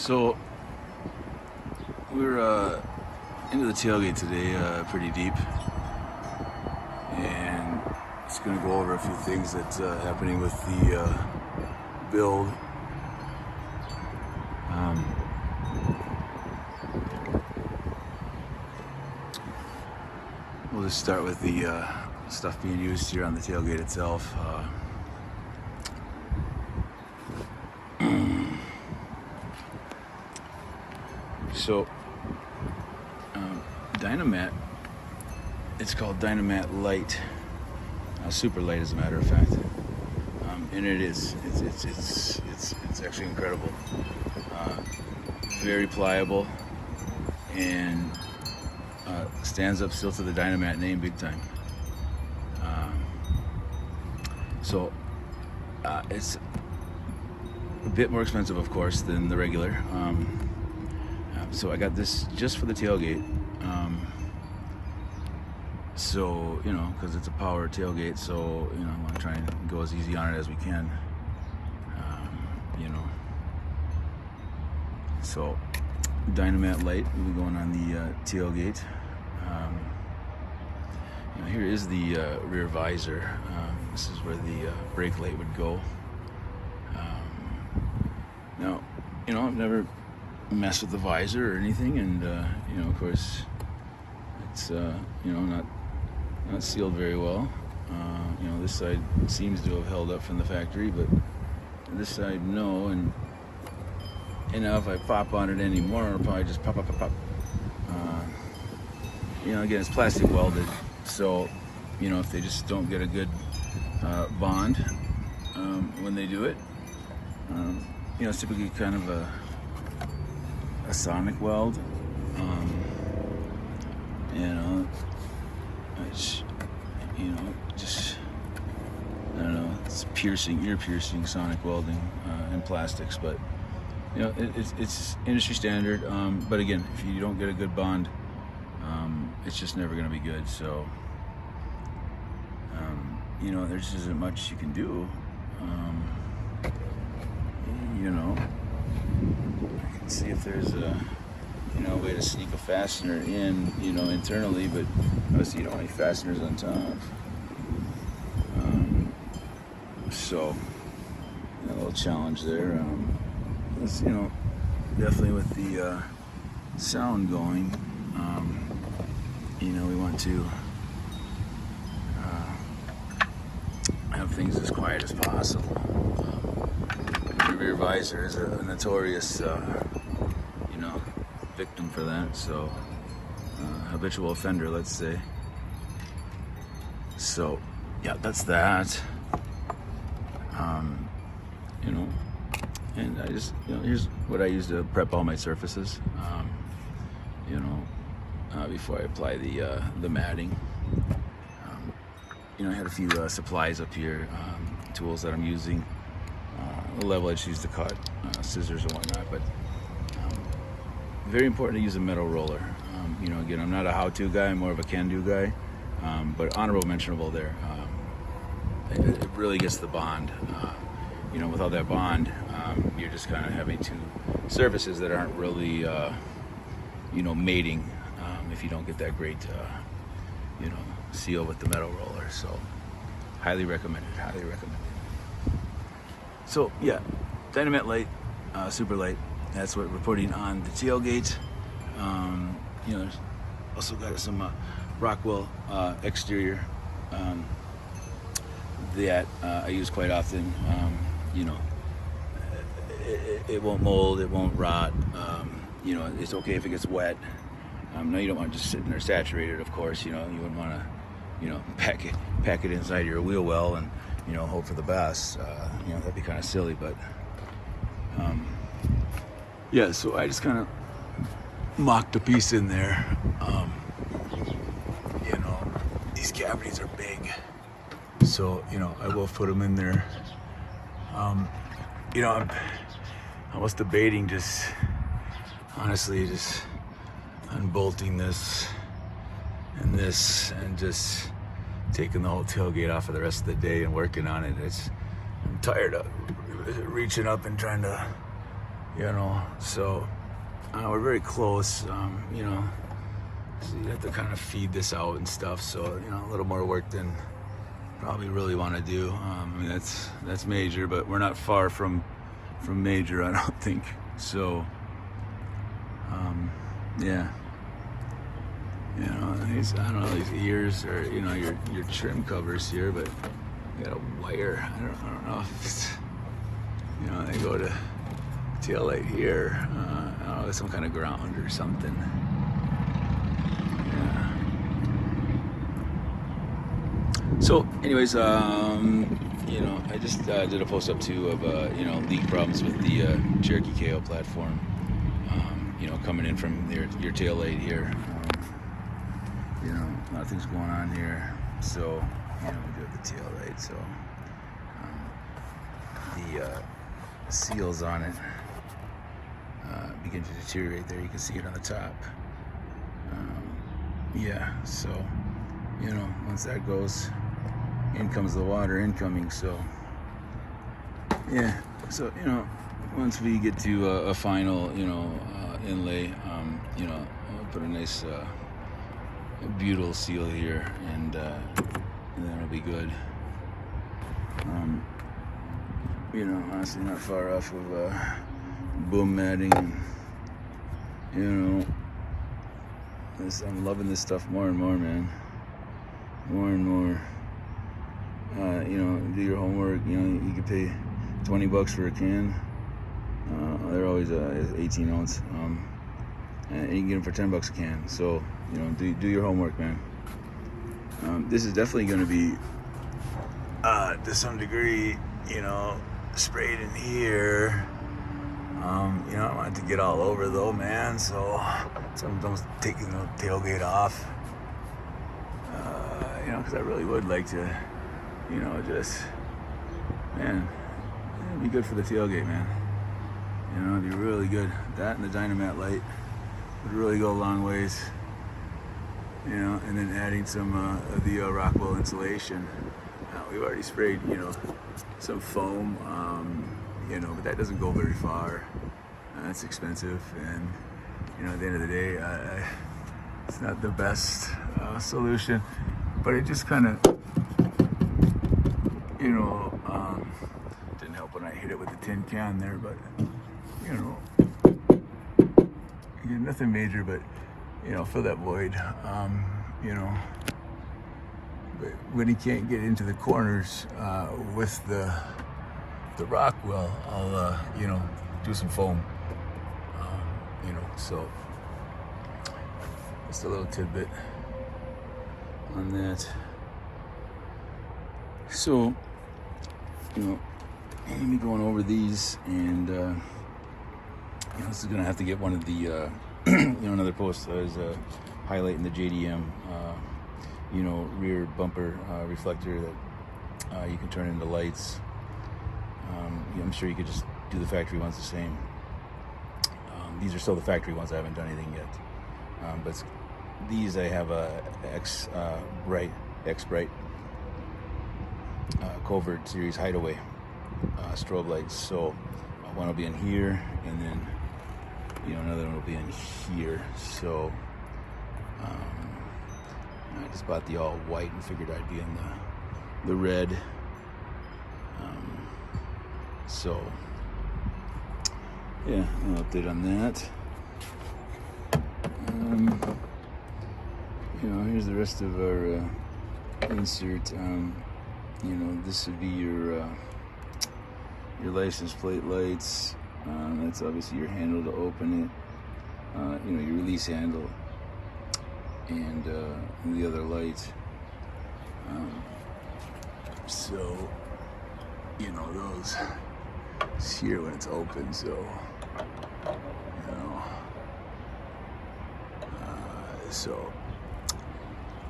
So we're into the tailgate today, pretty deep, and just gonna go over a few things that's happening with the build. We'll just start with the stuff being used here on the tailgate itself. So, DynaMat, it's called DynaMat Lite, SuperLite as a matter of fact, and it's actually incredible, very pliable, and stands up still to the DynaMat name big time. So it's a bit more expensive, of course, than the regular. So I got this just for the tailgate. So, you know, because it's a power tailgate, so, you know, I want to try and go as easy on it as we can. You know. So, DynaMat Lite will be going on the tailgate. You know, here is the rear visor. This is where the brake light would go. Now, you know, I've never messed with the visor or anything, and you know, of course, it's you know, not sealed very well. You know, this side seems to have held up from the factory, but this side no. And now if I pop on it anymore, it'll probably just pop. You know, again, it's plastic welded, so you know, if they just don't get a good bond when they do it, you know, it's typically kind of a sonic weld. You know, it's, you know, just, I don't know, it's ear piercing sonic welding in plastics, but you know, it's industry standard. But again, if you don't get a good bond, it's just never going to be good. So you know, there just isn't much you can do. You know, I can see if there's a, you know, way to sneak a fastener in, you know, internally, but obviously you don't have any fasteners on top. So a little challenge there. It's, you know, definitely with the sound going, you know, we want to have things as quiet as possible. The rear visor is a notorious, you know, victim for that. So, habitual offender, let's say. So, yeah, that's that. You know, and I just, you know, here's what I use to prep all my surfaces. You know, before I apply the matting. You know, I had a few supplies up here, tools that I'm using. The level I just use to cut, scissors and whatnot, but very important to use a metal roller. You know, again, I'm not a how-to guy, I'm more of a can-do guy, but honorable mentionable there. It really gets the bond. You know, without that bond, you're just kind of having two surfaces that aren't really, you know, mating if you don't get that great, you know, seal with the metal roller. So, highly recommended, highly recommended. So yeah, DynaMat Lite, SuperLite, that's what we're putting on the tailgate. You know, there's also got some Rockwool exterior that I use quite often. You know, it won't mold, it won't rot. You know, it's okay if it gets wet. No, you don't want to just sit in there saturated, of course. You know, you wouldn't want to, you know, pack it inside your wheel well and, you know, hope for the best. You know, that'd be kind of silly, but yeah, so I just kind of mocked a piece in there. You know, these cavities are big, so, you know, I will put them in there. You know, I was debating just, honestly, just unbolting this and just taking the whole tailgate off for the rest of the day and working on it. I'm tired of reaching up and trying to you know, so we're very close, you know, so you have to kind of feed this out and stuff, so, you know, a little more work than probably really want to do. I mean, that's major, but we're not far from major, I don't think. So, yeah, you know, these, I don't know, these ears are, you know, your trim covers here, but you got a wire. I don't know if it's, you know, they go to Tailgate here. I don't know, some kind of ground or something. Yeah. So, anyways, you know, I just did a post up too of you know, leak problems with the Cherokee KO platform. You know, coming in from your Tailgate here. You know, a lot of things going on here. So, you know, we do have the Tailgate. So, the seals on it begin to deteriorate there. You can see it on the top. Yeah, so, you know, once that goes, in comes the water incoming. So, yeah, so, you know, once we get to a final, you know, inlay, you know, I'll put a nice butyl seal here, and then it'll be good. You know, honestly, not far off of boom matting, and, you know, I'm loving this stuff more and more, man. More and more. You know, do your homework. You know, you can pay $20 for a can. They're always 18 ounce, and you can get them for $10 a can. So, you know, do your homework, man. This is definitely going to be, to some degree, you know, sprayed in here. You know, I want it to get all over though, man. So I'm taking the tailgate off. You know, because I really would like to, you know, just, man, it'd be good for the tailgate, man. You know, it'd be really good. That and the DynaMat light would really go a long ways. You know, and then adding some of the Rockwool insulation. We've already sprayed, you know, some foam, you know, but that doesn't go very far. It's expensive, and, you know, at the end of the day, it's not the best solution, but it just kind of, you know, didn't help when I hit it with the tin can there, but, you know, again, nothing major, but, you know, fill that void, you know. But when he can't get into the corners with the Rockwool, I'll, you know, do some foam, you know, so just a little tidbit on that. So, you know, let me going over these, and, you know, this is going to have to get one of the, you know, another post is highlighting the JDM, you know, rear bumper reflector that you can turn into lights. I'm sure you could just do the factory ones the same. These are still the factory ones. I haven't done anything yet. But these I have a X-Bright Covert Series Hideaway strobe lights. So one will be in here, and then, you know, another one will be in here. So I just bought the all white and figured I'd be in the red. So yeah, an update on that. You know, here's the rest of our insert. You know, this would be your license plate lights. That's obviously your handle to open it. You know, your release handle, and the other light. So, you know, those it's here when it's open. So, you know, so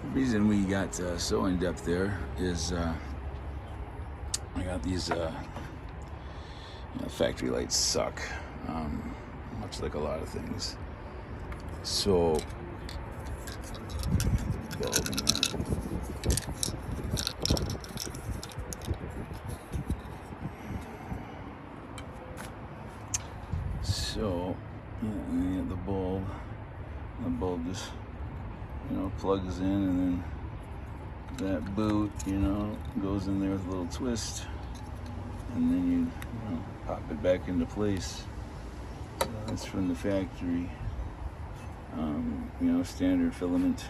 the reason we got so in depth there is I got these you know, factory lights suck, much like a lot of things. So Yeah, and then you have the bulb. The bulb just, plugs in, and then that boot, goes in there with a little twist, and then you pop it back into place. So that's from the factory. Standard filament.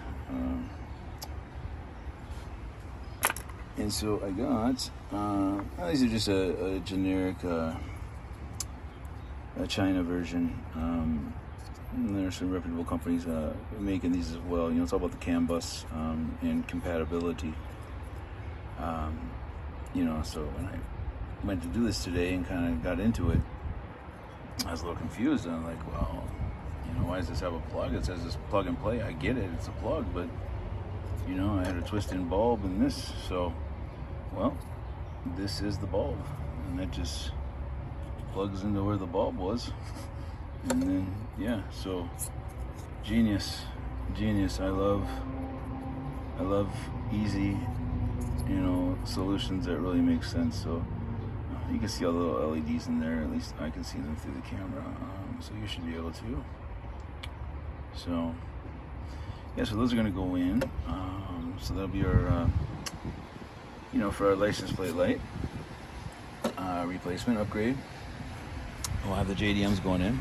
And so I got, these are just a generic China version. And there are some reputable companies making these as well. It's all about the CAN bus and compatibility. So when I went to do this today and kind of got into it, I was a little confused. And I'm like, well, why does this have a plug? It says it's plug and play. I get it, it's a plug, but I had a twist-in bulb in this, so, well, this is the bulb, and that just plugs into where the bulb was, and then, yeah, so, genius. I love easy, solutions that really make sense. So you can see all the little LEDs in there. At least I can see them through the camera, so you should be able to. So yeah, so those are going to go in. So that'll be our, for our license plate light replacement upgrade. We'll have the JDMs going in.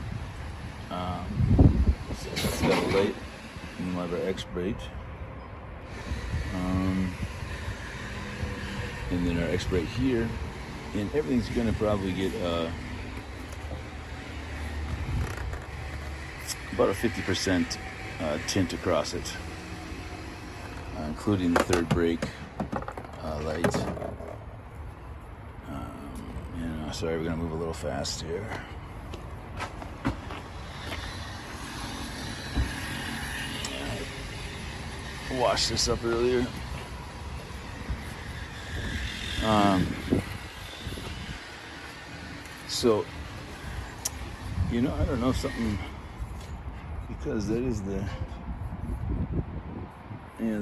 So that's got a light, and we'll have our X brake. And then our X brake here, and everything's going to probably get about a 50% tint across it, including the third brake light. Sorry, we're going to move a little fast here. Washed this up earlier. So, I don't know if something, because that is the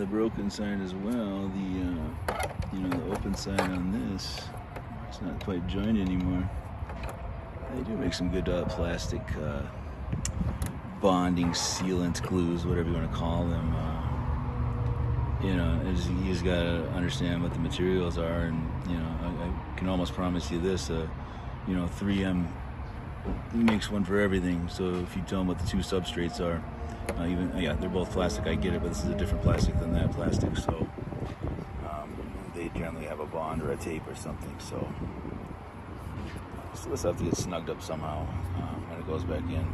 broken side as well. The open side on this, it's not quite joined anymore. They do make some good plastic bonding sealant glues, whatever you want to call them. You just gotta understand what the materials are, and I can almost promise you this: 3M makes one for everything. So if you tell them what the two substrates are, they're both plastic. I get it, but this is a different plastic than that plastic. So they generally have a bond or a tape or something. So this have to get snugged up somehow when it goes back in.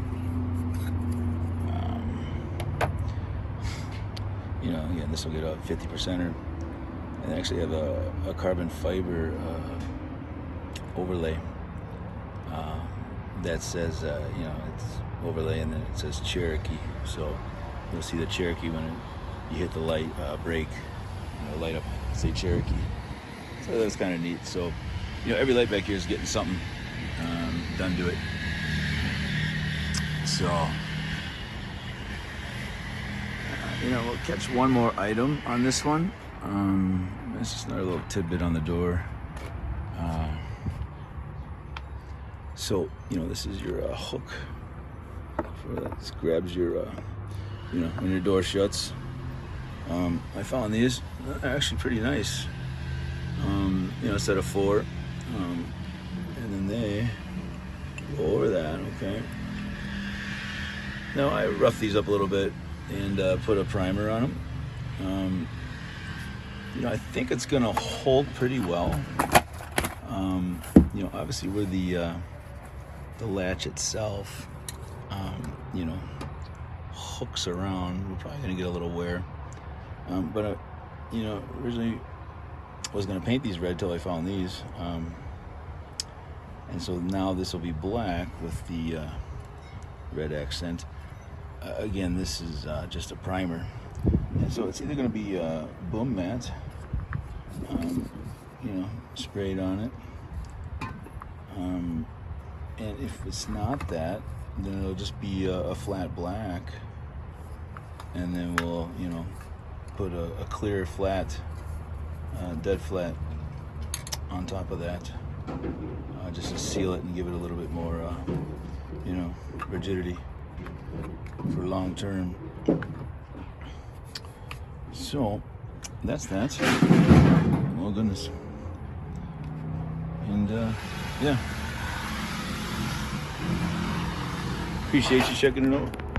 Again, this will get a 50%er, and actually have a carbon fiber overlay that says, it's overlay, and then it says Cherokee. So you'll see the Cherokee when you hit the light brake, light up, say Cherokee. So that's kind of neat. So, every light back here is getting something done to it. So, we'll catch one more item on this one. It's just another little tidbit on the door. So, this is your hook. This grabs your, when your door shuts. I found these actually pretty nice. A set of 4. And then they go over that, okay. Now, I roughed these up a little bit and put a primer on them. I think it's gonna hold pretty well. Obviously where the latch itself, hooks around, we're probably gonna get a little wear. But originally I was gonna paint these red till I found these. And so now this will be black with the red accent. Again, this is just a primer, and so it's either going to be boom matte, sprayed on it, and if it's not that, then it'll just be a flat black, and then we'll put a clear flat, dead flat on top of that, just to seal it and give it a little bit more rigidity. for long term. So that's that. Oh goodness. And yeah. Appreciate you checking it out.